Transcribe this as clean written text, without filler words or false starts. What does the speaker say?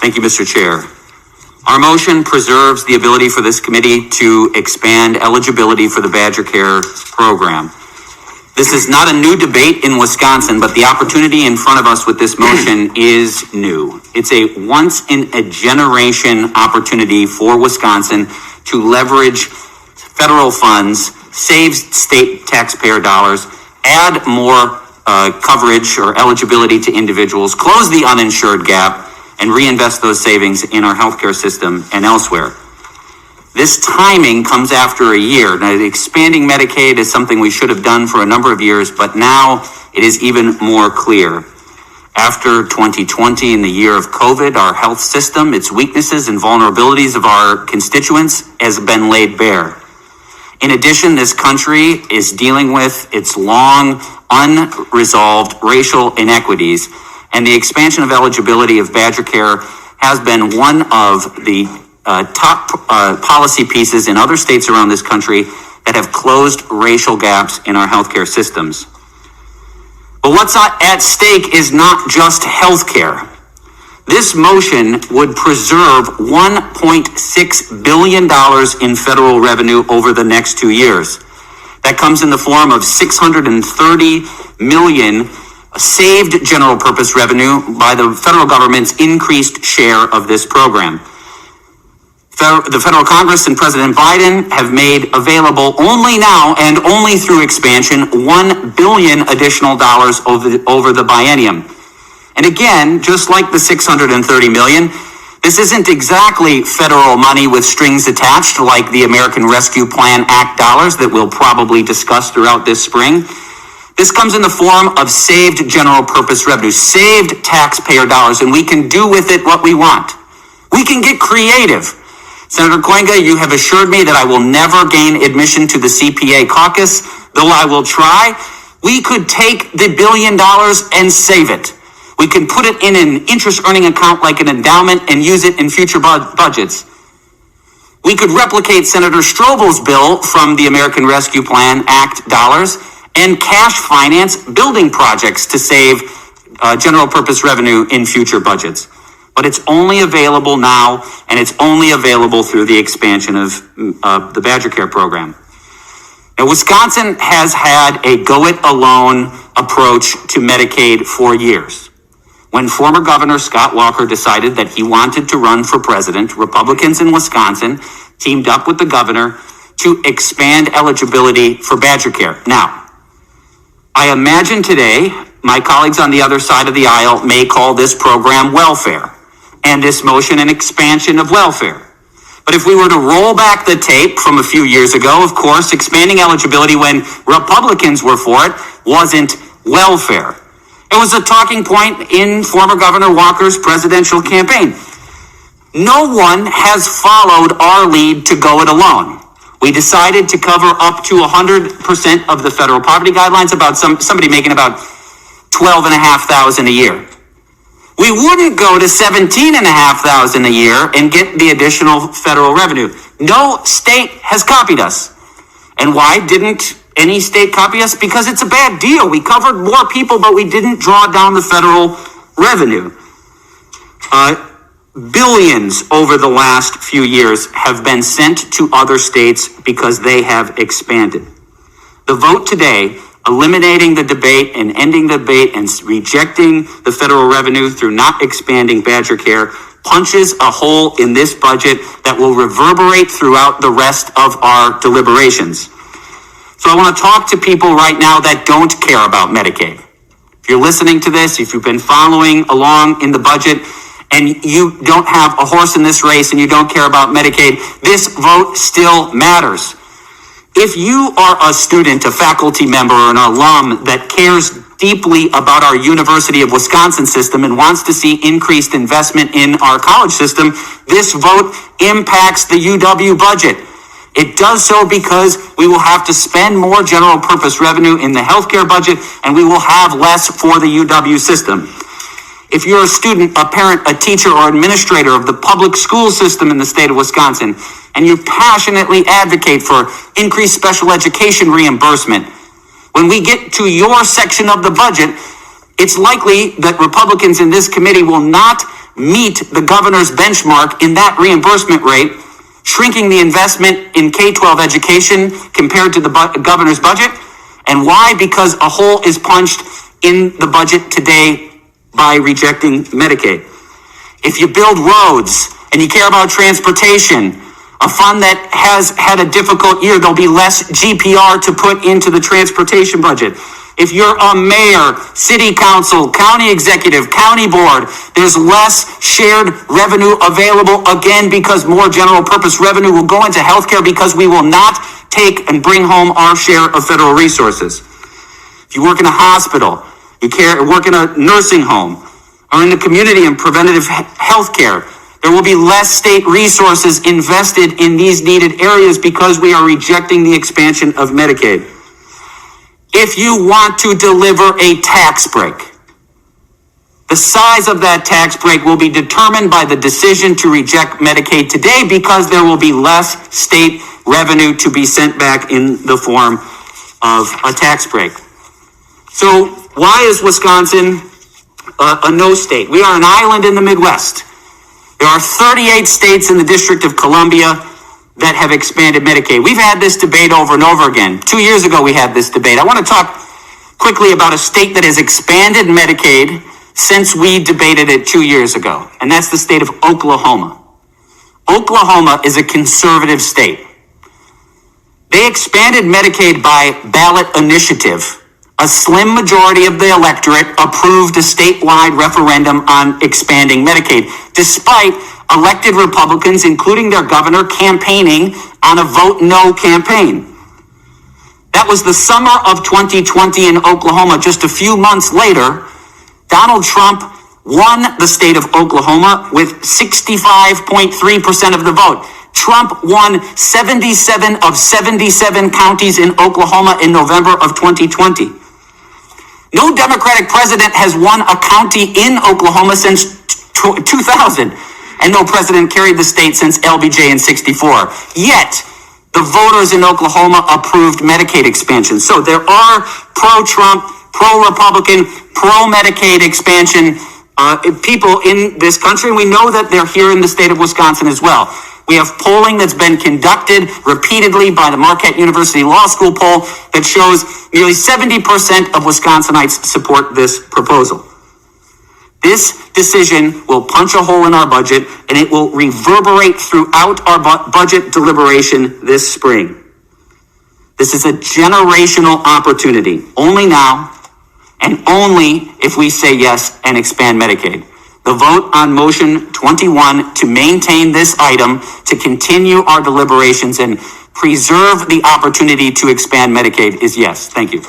Thank you, Mr. Chair. Our motion preserves the ability for this committee to expand eligibility for the Badger Care program. This is not a new debate in Wisconsin, but the opportunity in front of us with this motion is new. It's a once-in-a-generation opportunity for Wisconsin to leverage federal funds, save state taxpayer dollars, add more coverage or eligibility to individuals, close the uninsured gap, and reinvest those savings in our healthcare system and elsewhere. This timing comes after a year. Now, expanding Medicaid is something we should have done for a number of years, but now it is even more clear. After 2020, in the year of COVID, our health system, its weaknesses and vulnerabilities of our constituents has been laid bare. In addition, this country is dealing with its long unresolved racial inequities, and the expansion of eligibility of Badger Care has been one of the top policy pieces in other states around this country that have closed racial gaps in our healthcare systems. But what's at stake is not just healthcare. This motion would preserve $1.6 billion in federal revenue over the next 2 years. That comes in the form of $630 million saved general purpose revenue by the federal government's increased share of this program. The federal Congress and President Biden have made available only now and only through expansion $1 billion additional dollars over the biennium. And again, just like the $630 million, this isn't exactly federal money with strings attached like the American Rescue Plan Act dollars that we'll probably discuss throughout this spring. This comes in the form of saved general purpose revenue, saved taxpayer dollars, and we can do with it what we want. We can get creative. Senator Koenga, you have assured me that I will never gain admission to the CPA caucus, though I will try. We could take the $1 billion and save it. We can put it in an interest earning account like an endowment and use it in future budgets. We could replicate Senator Strobel's bill from the American Rescue Plan Act dollars and cash finance building projects to save general purpose revenue in future budgets. But it's only available now, and it's only available through the expansion of the Badger Care program. Now, Wisconsin has had a go-it-alone approach to Medicaid for years. When former Governor Scott Walker decided that he wanted to run for president, Republicans in Wisconsin teamed up with the governor to expand eligibility for Badger Care. Now, I imagine today my colleagues on the other side of the aisle may call this program welfare, and this motion an expansion of welfare. But if we were to roll back the tape from a few years ago, of course, expanding eligibility when Republicans were for it wasn't welfare. It was a talking point in former Governor Walker's presidential campaign. No one has followed our lead to go it alone. We decided to cover up to 100% of the federal poverty guidelines, about somebody making about $12,500 a year. We wouldn't go to $17,500 a year and get the additional federal revenue. No state has copied us. And why didn't any state copy us? Because it's a bad deal. We covered more people, but we didn't draw down the federal revenue. Billions over the last few years have been sent to other states because they have expanded. The vote today, eliminating the debate and ending the debate and rejecting the federal revenue through not expanding Badger Care, punches a hole in this budget that will reverberate throughout the rest of our deliberations. So I want to talk to people right now that don't care about Medicaid. If you're listening to this, if you've been following along in the budget, and you don't have a horse in this race and you don't care about Medicaid, this vote still matters. If you are a student, a faculty member, or an alum that cares deeply about our University of Wisconsin system and wants to see increased investment in our college system, this vote impacts the UW budget. It does so because we will have to spend more general purpose revenue in the healthcare budget, and we will have less for the UW system. If you're a student, a parent, a teacher, or administrator of the public school system in the state of Wisconsin, and you passionately advocate for increased special education reimbursement, when we get to your section of the budget, it's likely that Republicans in this committee will not meet the governor's benchmark in that reimbursement rate, shrinking the investment in K-12 education compared to the governor's budget. And why? Because a hole is punched in the budget today by rejecting Medicaid. If you build roads and you care about transportation, a fund that has had a difficult year, there'll be less GPR to put into the transportation budget. If you're a mayor, city council, county executive, county board, there's less shared revenue available, again, because more general purpose revenue will go into healthcare because we will not take and bring home our share of federal resources. If you work in a hospital, work in a nursing home, or in the community in preventative health care, there will be less state resources invested in these needed areas because we are rejecting the expansion of Medicaid. If you want to deliver a tax break, the size of that tax break will be determined by the decision to reject Medicaid today because there will be less state revenue to be sent back in the form of a tax break. So why is Wisconsin a no state? We are an island in the Midwest. There are 38 states in the District of Columbia that have expanded Medicaid. We've had this debate over and over again. 2 years ago, we had this debate. I want to talk quickly about a state that has expanded Medicaid since we debated it 2 years ago, and that's the state of Oklahoma. Oklahoma is a conservative state. They expanded Medicaid by ballot initiative. A slim majority of the electorate approved a statewide referendum on expanding Medicaid, despite elected Republicans, including their governor, campaigning on a vote no campaign. That was the summer of 2020 in Oklahoma. Just a few months later, Donald Trump won the state of Oklahoma with 65.3% of the vote. Trump won 77 of 77 counties in Oklahoma in November of 2020. No Democratic president has won a county in Oklahoma since 2000, and no president carried the state since LBJ in 64. Yet, the voters in Oklahoma approved Medicaid expansion. So there are pro-Trump, pro-Republican, pro-Medicaid expansion people in this country, and we know that they're here in the state of Wisconsin as well. We have polling that's been conducted repeatedly by the Marquette University Law School poll that shows nearly 70% of Wisconsinites support this proposal. This decision will punch a hole in our budget, and it will reverberate throughout our budget deliberation this spring. This is a generational opportunity, only now and only if we say yes and expand Medicaid. The vote on motion 21 to maintain this item, to continue our deliberations and preserve the opportunity to expand Medicaid is yes. Thank you.